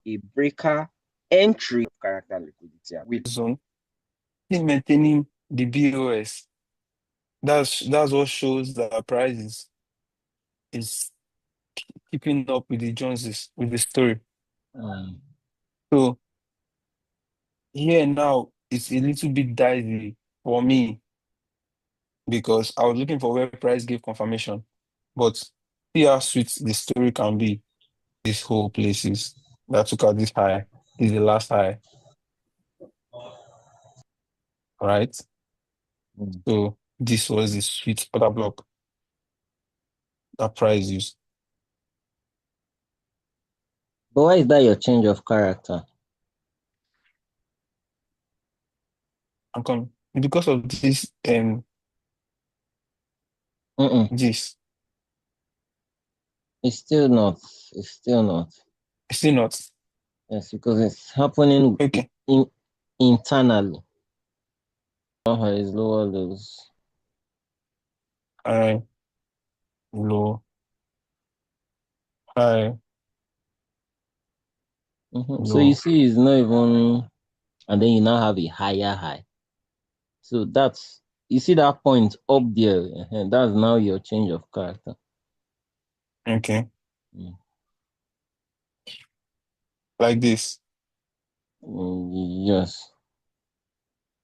a breaker entry of character liquidity with zone, still maintaining the BOS. That's what shows that price is keeping up with the Joneses, with the story. um, So here now it's a little bit dicey for me because I was looking for where price gave confirmation. But see how sweet the story can be. This whole places that took out this high. This is the last high, right? mm. So this was the sweet order block that price used. But why is that your change of character? And come because of this Mm-mm. this. It's still not. It's still not. Still not. Yes, because it's happening Okay. internally. It's lower lows. High, low, high, So you low. see, it's not even, and then you now have a higher high. So that's, you see that point up there, that's now your change of character. Okay. Mm. Like this. Yes.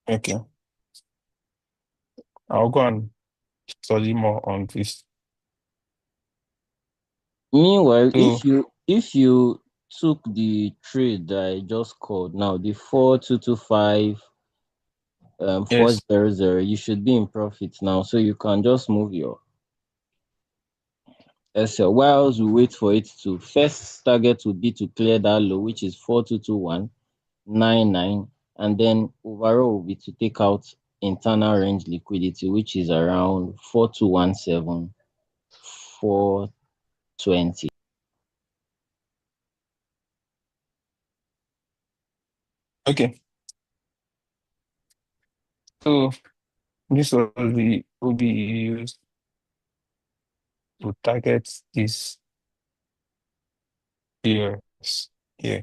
Okay. I'll go and study more on this. Meanwhile, So if you took the trade that I just called now, the 4225 yes. 400, you should be in profit now. So you can just move your SL. Whilst we wait for it to first target would be to clear that low, which is 4221.99, and then overall will be to take out internal range liquidity, which is around 4217 420. Okay. So this was the OBE used to target this years. Yeah.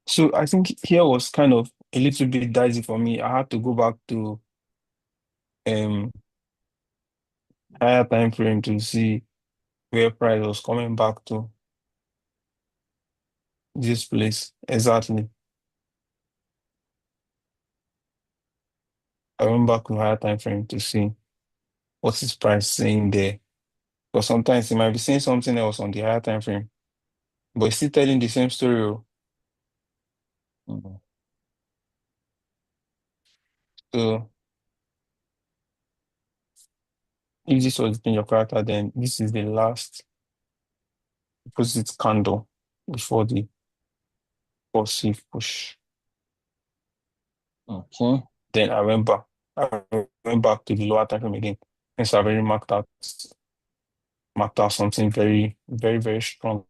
So I think here was kind of a little bit dicey for me. I had to go back to um higher time frame to see where price was coming back to this place exactly. I went back to higher time frame to see what is price saying there. Because sometimes it might be saying something else on the higher time frame, but it's still telling the same story. Oh. Mhm. So if this was the change of character, then this is the last opposite candle before the positive push. Okay. Then I went back. I went back to the lower time frame again. And so I already marked out something very, very, very strong.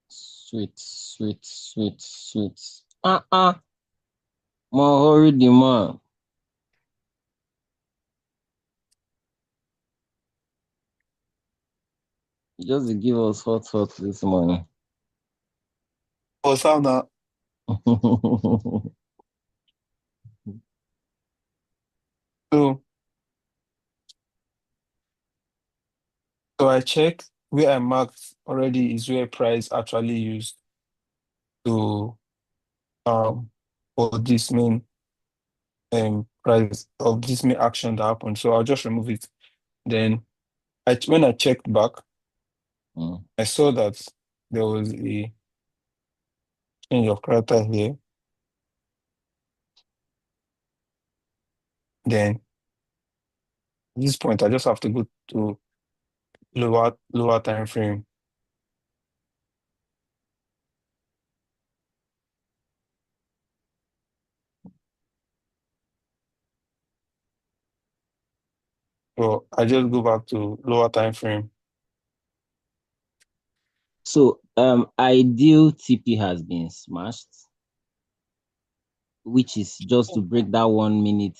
Sweet, sweet, sweet, sweet. More hurry the man. Just to give us hot this morning. Oh, so now, so so I checked where I marked already is where price actually used to um for this main price of this main action that happened. So I'll just remove it. Then when I checked back, Mm. I saw that there was a change of character here. Then at this point I just have to go to lower time frame. So I just go back to lower time frame. So ideal TP has been smashed, which is just to break that 1 minute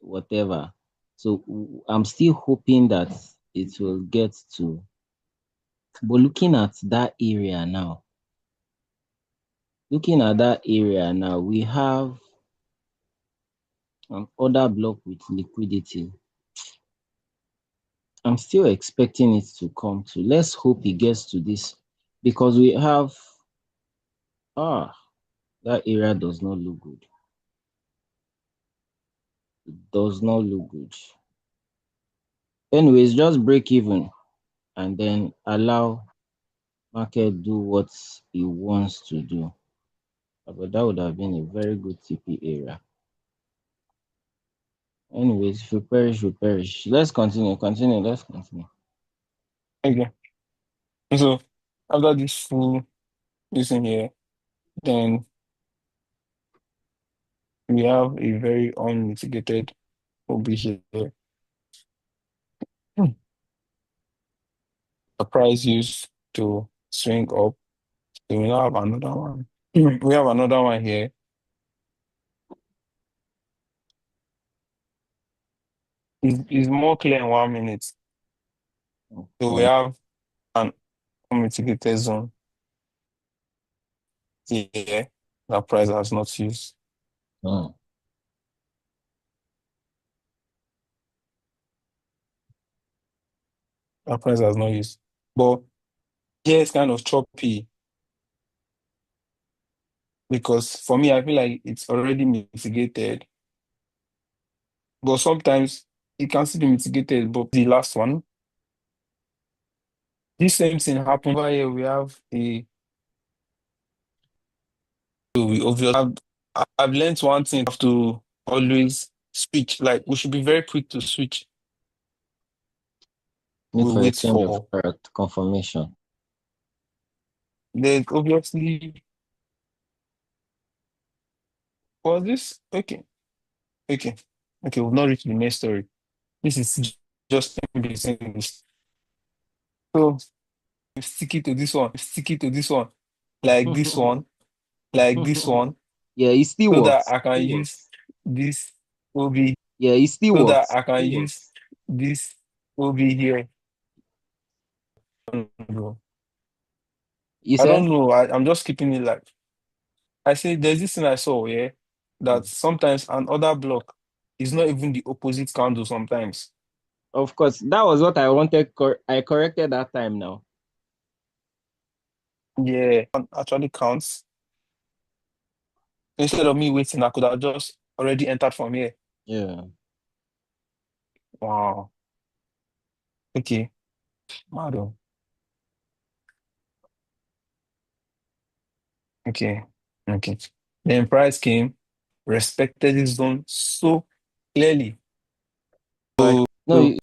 whatever. So I'm still hoping that it will get to. But looking at that area now, we have an order block with liquidity. I'm still expecting it to come to. Let's hope it gets to this because we have ah that area does not look good. It does not look good. Anyways, just break even and then allow market do what it wants to do. But that would have been a very good TP area. Anyways, if we perish, we perish. Let's continue, let's continue. Okay. So after this full listen here, then we have a very unmitigated OB here. Hmm. The price used to swing up. So we now have another one. We have another one here. It's more clear in 1 minute. So we Okay. have an unmitigated zone here that price has not used. Hmm. That price has not used. But here it's kind of choppy because for me, I feel like it's already mitigated. But sometimes it can still be mitigated. But the last one, this same thing happened over here. We have a so we obviously have I've learned one thing, have to always switch. Like we should be very quick to switch. Wait We for wait exchange of for correct confirmation. then obviously was this okay. Okay. Okay, we've not reached the main story. This is just in between this. So stick it to this one, stick it to this one, like this one, like this one, Yeah, it still so that works. I can Still use works. this OB, Yeah, it still so that works. I can Still use works. this OB here. You I said? don't know. I'm just keeping it like I say there's this thing I saw, yeah, that Mm. sometimes an order block is not even the opposite candle sometimes. Of course, that was what I wanted. I corrected that time now. Yeah, actually counts. Instead of me waiting, I could have just already entered from here. Yeah. Wow. Okay. Madam. Okay. Okay. Then price came, respected his zone so clearly. Like no,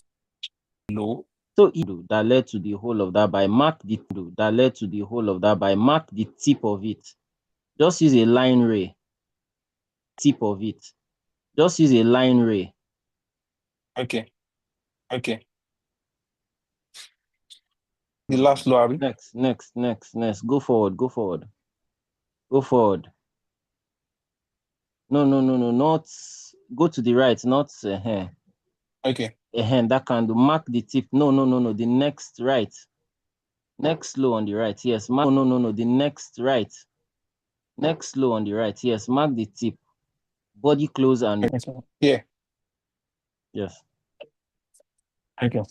So low. that led to the whole of that by mark the tip of it. Just use a line ray. Tip of it. Just use a line ray. Okay. Okay. The last low, Abi. Next. Go forward. Go forward. Go forward. No. Not go to the right. Not Okay. that candle. Mark the tip. No. The next right. Next low on the right. Yes. Mark. No. The next right. Next low on the right. Yes. Mark the tip. Body close and Okay. Yeah. yes. Okay.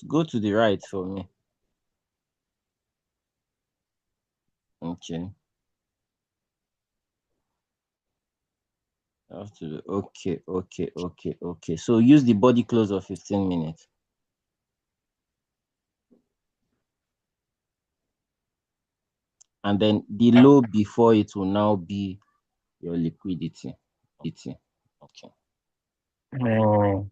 Go to the right for me. Okay. Have to okay. So use the body close of 15 minutes. And then the low before it will now be your liquidity. Okay. Oh,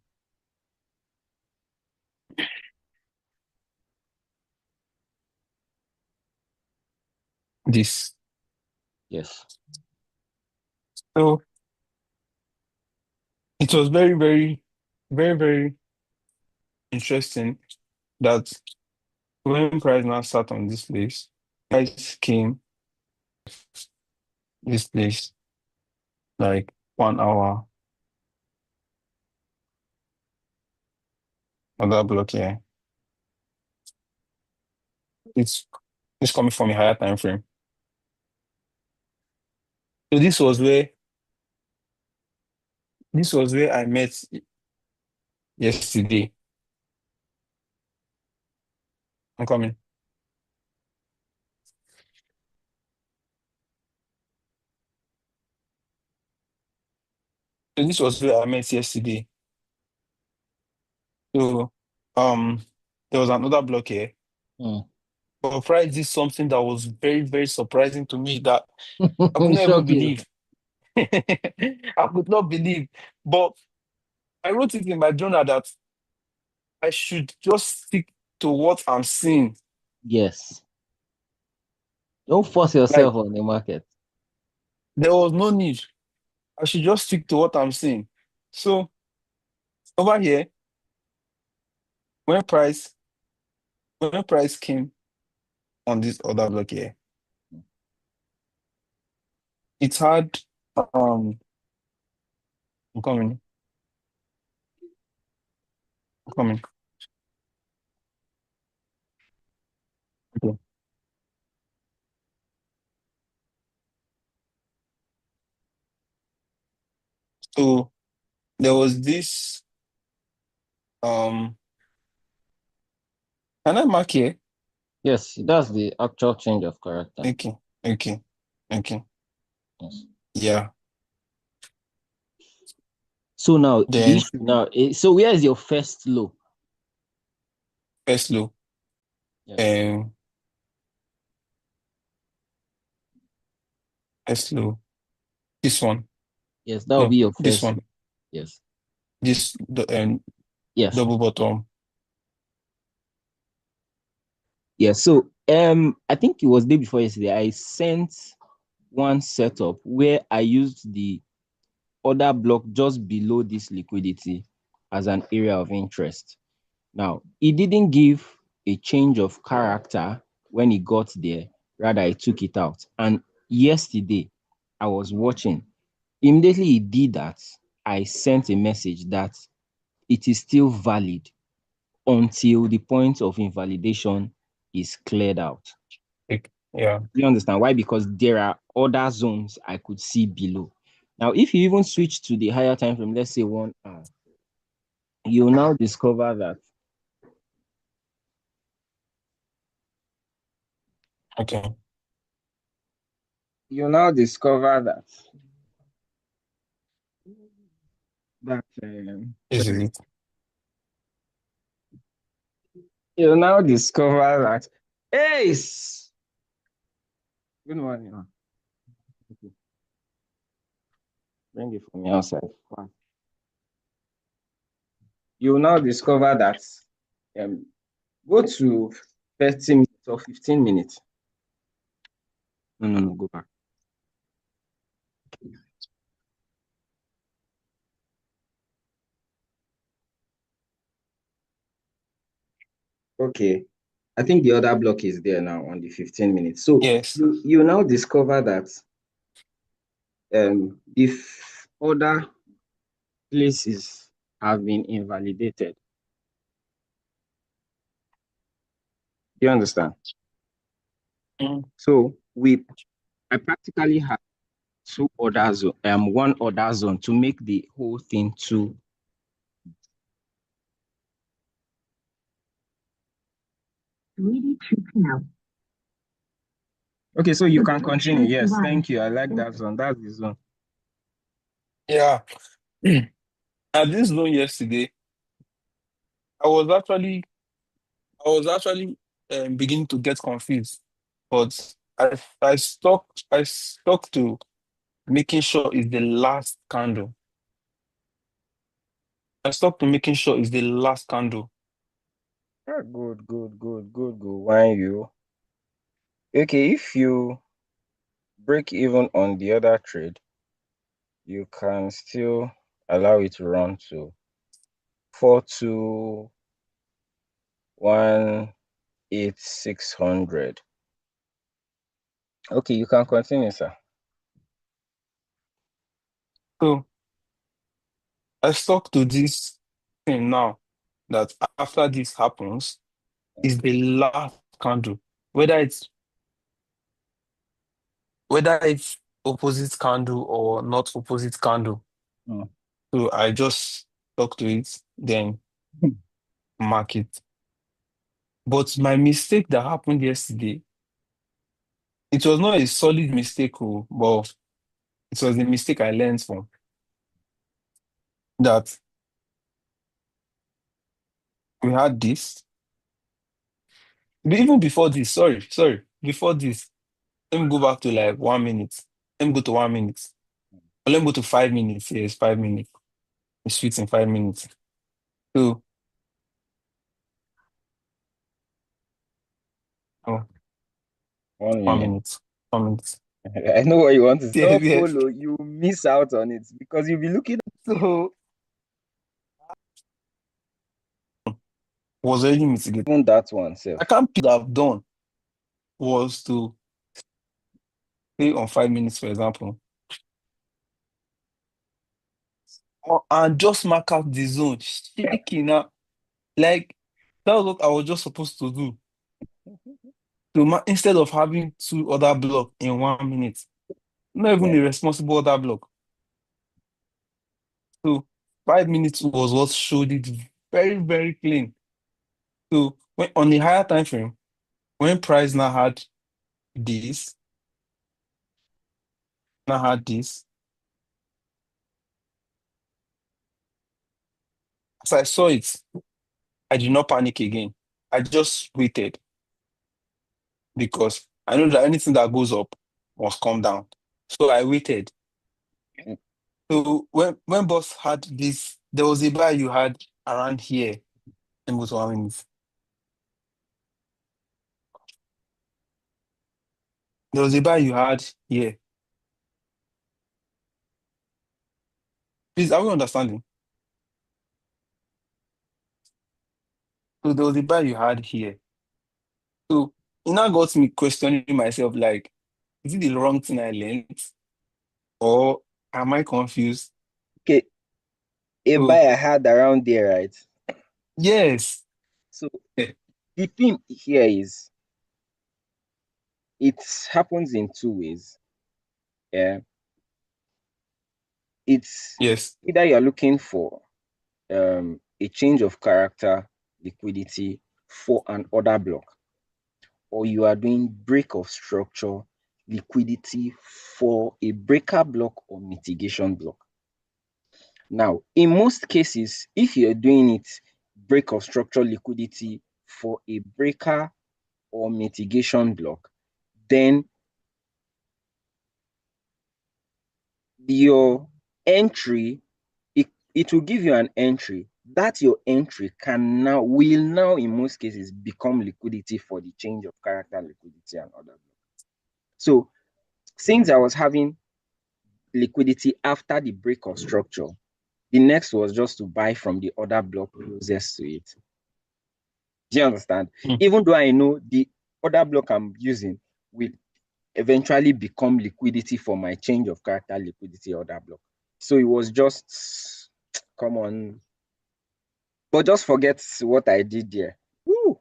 this. Yes. So it was very, very, very, very interesting that when price now sat on this place, price came this place like 1 hour on that block here. It's it's coming from a higher time frame. So this was where I met yesterday. I'm coming. So this was where I met yesterday. So um there was another block here. Mm. But price is something that was very, very surprising to me that I could not even Shock you. believe. I could not believe. But I wrote it in my journal that I should just stick to what I'm seeing. Yes. Don't force Like yourself on the market. there was no need. I should just stick to what I'm seeing. So over here, when price when price came on this other block here, it had um I'm coming, I'm coming. Okay. So there was this can I mark here? Yes, that's the actual change of character. Okay, okay, okay. Yes. Yeah. So now the Then issue now so where is your first low? first low. Yes. Um first low. This one. Yes, that will be No, your this first one. low. Yes. This the Yes. double bottom. Yes. So I think it was day before yesterday. I sent one setup where I used the other block just below this liquidity as an area of interest. Now, it didn't give a change of character when it got there, rather, I took it out. And yesterday, I was watching. Immediately he did that, I sent a message that it is still valid until the point of invalidation is cleared out. Yeah. You understand why? Because there are other zones I could see below. Now, if you even switch to the higher time frame, let's say 1 hour, you'll now discover that Okay. you'll now discover This is it. you'll now discover that Ace. Good morning. Okay, bring it from the outside. Fine. You'll now discover that um go to 30 minutes or 15 minutes. No, no, no, go back. Okay. I think the other block is there now on the 15 minutes. So Yes. you now discover that if other places have been invalidated. Do you understand? Mm. So I practically have one other zone to make the whole thing two. Really two now. Okay, so you can continue. Yes, thank you. I like that zone. That's the zone. Yeah. At this loan yesterday, I was actually I was actually beginning to get confused, but I stuck to making sure it's the last candle. I stuck to making sure it's the last candle. Ah, good, good, good, good, good. Why you? Okay, if you break even on the other trade, you can still allow it to run to 4218600. Okay, you can continue, sir. So I stuck to this thing now that after this happens, is the last candle. whether it's whether it's opposite candle or not opposite candle. Mm. So I just talk to it, then mark it. But my mistake that happened yesterday, it was not a solid mistake, oh, but it was a mistake I learned from. That we had this. Even before this, before this, let me go back to like 1 minute. Let me go to 1 minute. Or let me go to 5 minutes. Yes, 5 minutes. It's fit in 5 minutes. So, oh, 1 1 million. minute. 1 minute. I know what you want to say. Yes, Don't yes. follow, you miss out on it because you'll be looking So, was already mitigated. at even that one self. I can't pick I've done was to stay on 5 minutes, for example, and just mark out the zone, shaking out. Like, that was what I was just supposed to do. Instead of having two other blocks in 1 minute, not even Yeah. a responsible other block. So 5 minutes was what showed it very, very clean. So when on the higher time frame, when price this, now had this, as I saw it, I did not panic again. I just waited because I know that anything that goes up must come down. So I waited. So when boss had this, there was a buy you had around here in both 1 minute. There was a buy you had here. Please, are we understanding? So there was a buy you had here. So it now got me questioning myself, like, is it the wrong thing I learned? Or am I confused? Okay, a So buy I had around there, right? yes. So the thing here is it happens in two ways. Yeah. It's Yes. either you're looking for a change of character, liquidity for an order block, or you are doing break of structure, liquidity for a breaker block or mitigation block. Now, in most cases, if you're doing it break of structure liquidity for a breaker or mitigation block, then your entry, it will give you an entry. That your entry will now in most cases become liquidity for the change of character, liquidity, and other block. So since I was having liquidity after the break of structure, the next was just to buy from the other block closest to it. Do you understand? Hmm. Even though I know the other block I'm using will eventually become liquidity for my change of character liquidity order block. So it was just come on. But just forget what I did there. Woo!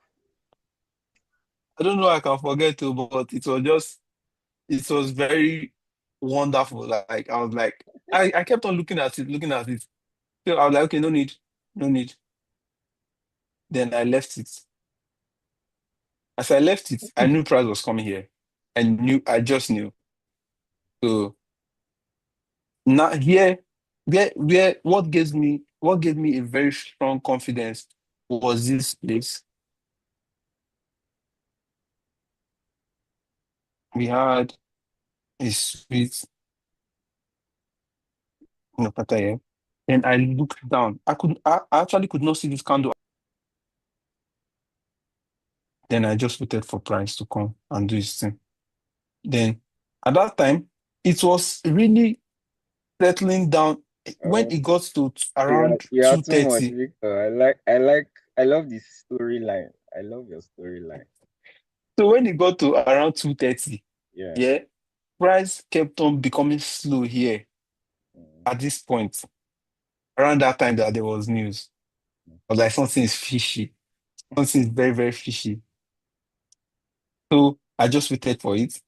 I don't know I can forget to, but it was very wonderful. Like I was like, I kept on looking at it. So I was like, okay, no need, no need. Then I left it. As I left it, I knew price was coming here. I just knew. So now here, where what gave me a very strong confidence was this place. We had a sweet pattern here. And I looked down. I actually could not see this candle. Then I just waited for price to come and do his thing. Then at that time, it was really settling down. When Oh, it got to you are around you are too much, 2:30, Victor. I love this storyline. I love your storyline. so when it got to around 2:30, Yeah. yeah, price kept on becoming slow here Mm. at this point. Around that time that there was news, I was like, something is fishy. Something is very, very fishy. So I just waited for it.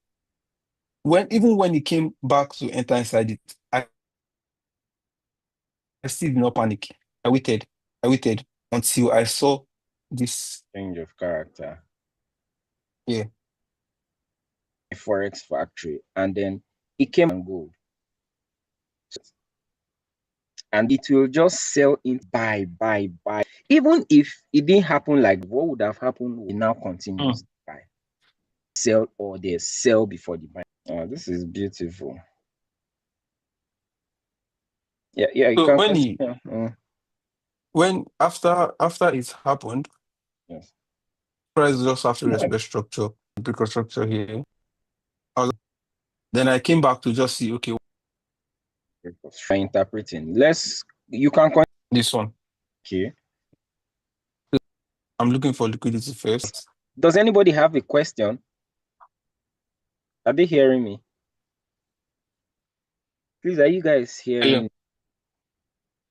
Even when it came back to enter inside it, I still did not panic. I waited until I saw this. Change of character. Yeah. A Forex factory, and then it came and gold. And it will just sell in buy. Even if it didn't happen, like what would have happened, we now continues buy, sell, or they sell before the buy. Oh, this is beautiful. Yeah, you So can continue. when after it happened, Yes. price just have to respect structure, because structure here. Then I came back to just see, okay, For interpreting. You can continue. this one. Okay. I'm looking for liquidity first. Does anybody have a question? Are they hearing me? Please, are you guys hearing Yeah. me?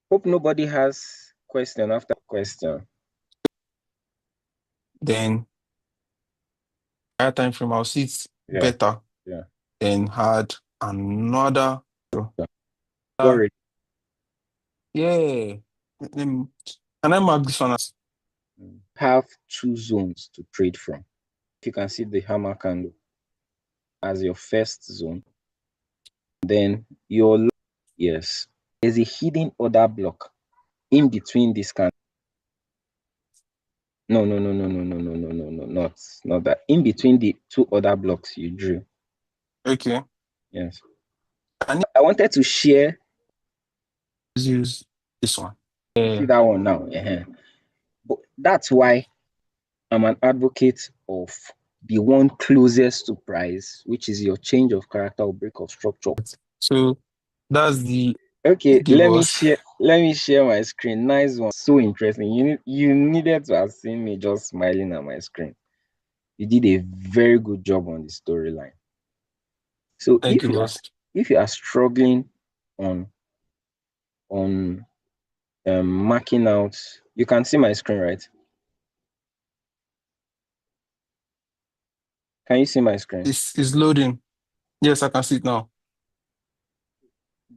Hope nobody has question after question. Then higher time frame, I'll see it Yeah. better. Yeah. Then had another. Worried. Yeah. Can I mark this one as Have two zones to trade from. If you can see the hammer candle as your first zone, then yes, there's a hidden order block in between this candle. No, not that. In between the two other blocks you drew. okay? Yes. I need I wanted to share. to use this one. See that one now. But that's why I'm an advocate of the one closest to price, which is your change of character or break of structure. So that's the Okay, give us. let me share my screen. Nice one. So interesting. You needed to have seen me just smiling at my screen. You did a very good job on the storyline. So Thank you, boss. if you are struggling on on marking out, you can see my screen, right? Can you see my screen? It's loading. Yes, I can see it now.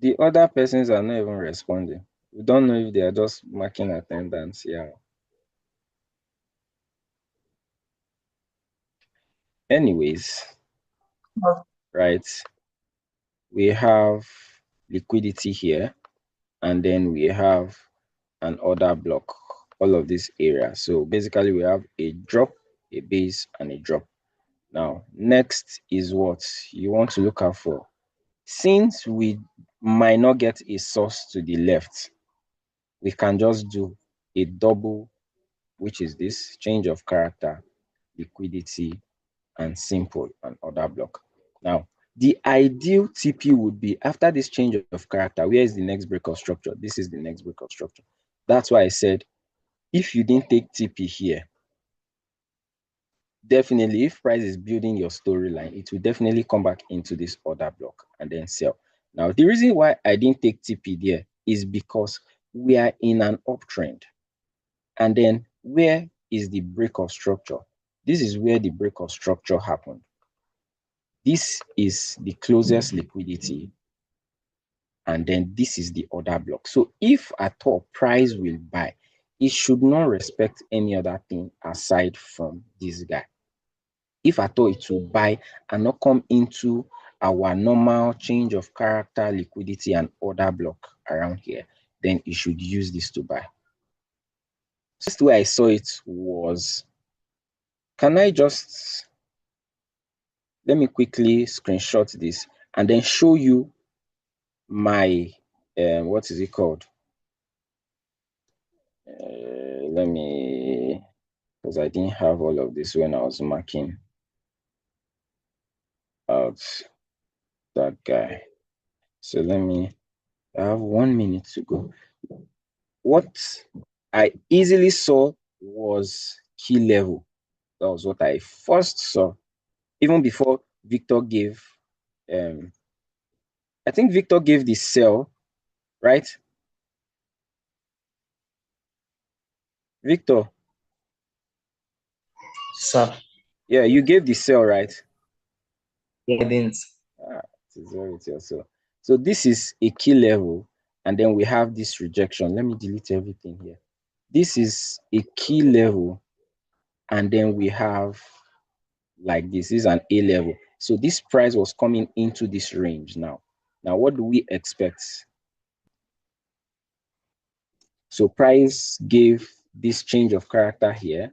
The other persons are not even responding. We don't know if they are just marking attendance. Yeah. Anyways, right. We have liquidity here, and then we have an order block, all of this area. So basically we have a drop, a base, and a drop. Now, next is what you want to look out for. Since we might not get a source to the left, we can just do a double, which is this change of character, liquidity, and simple and order block. Now, the ideal TP would be after this change of character, where is the next breakout structure? This is the next breakout structure. That's why I said, if you didn't take TP here, definitely if price is building your storyline, it will definitely come back into this order block and then sell. Now, the reason why I didn't take TP there is because we are in an uptrend. And then where is the break of structure? This is where the break of structure happened. This is the closest liquidity, and then this is the order block. So if at all price will buy, it should not respect any other thing aside from this guy. If at all it will buy and not come into our normal change of character, liquidity, and order block around here, then you should use this to buy. Just the way I saw it was, can I just, let me quickly screenshot this and then show you my, what is it called? Let me, because I didn't have all of this when I was marking out that guy. So I have 1 minute to go. What I easily saw was key level. That was what I first saw, even before Victor gave, I think Victor gave the sell, right? Victor, Sir, Yeah, you gave the sell, right? Yeah, I didn't. Ah, it is very well. So this is a key level, and then we have this rejection. Let me delete everything here. This is a key level, and then we have like this is an A level. So this price was coming into this range now. Now, what do we expect? So price gave this change of character here,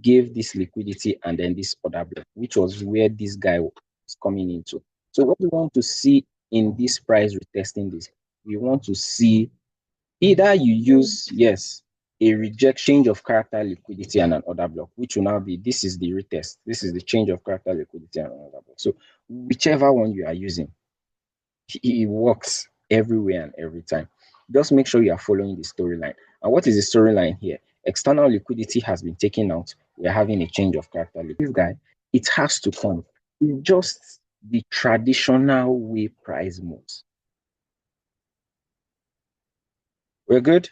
gave this liquidity, and then this order block, which was where this guy was coming into. So what we want to see in this price retesting this, we want to see either you use, yes, a reject change of character liquidity and an order block, which will now be this is the retest, this is the change of character liquidity and an order block. So whichever one you are using, it works everywhere and every time. Just make sure you are following the storyline. And what is the storyline here? External liquidity has been taken out. We're having a change of character. This guy, it has to come. It's just the traditional way price moves. We're good?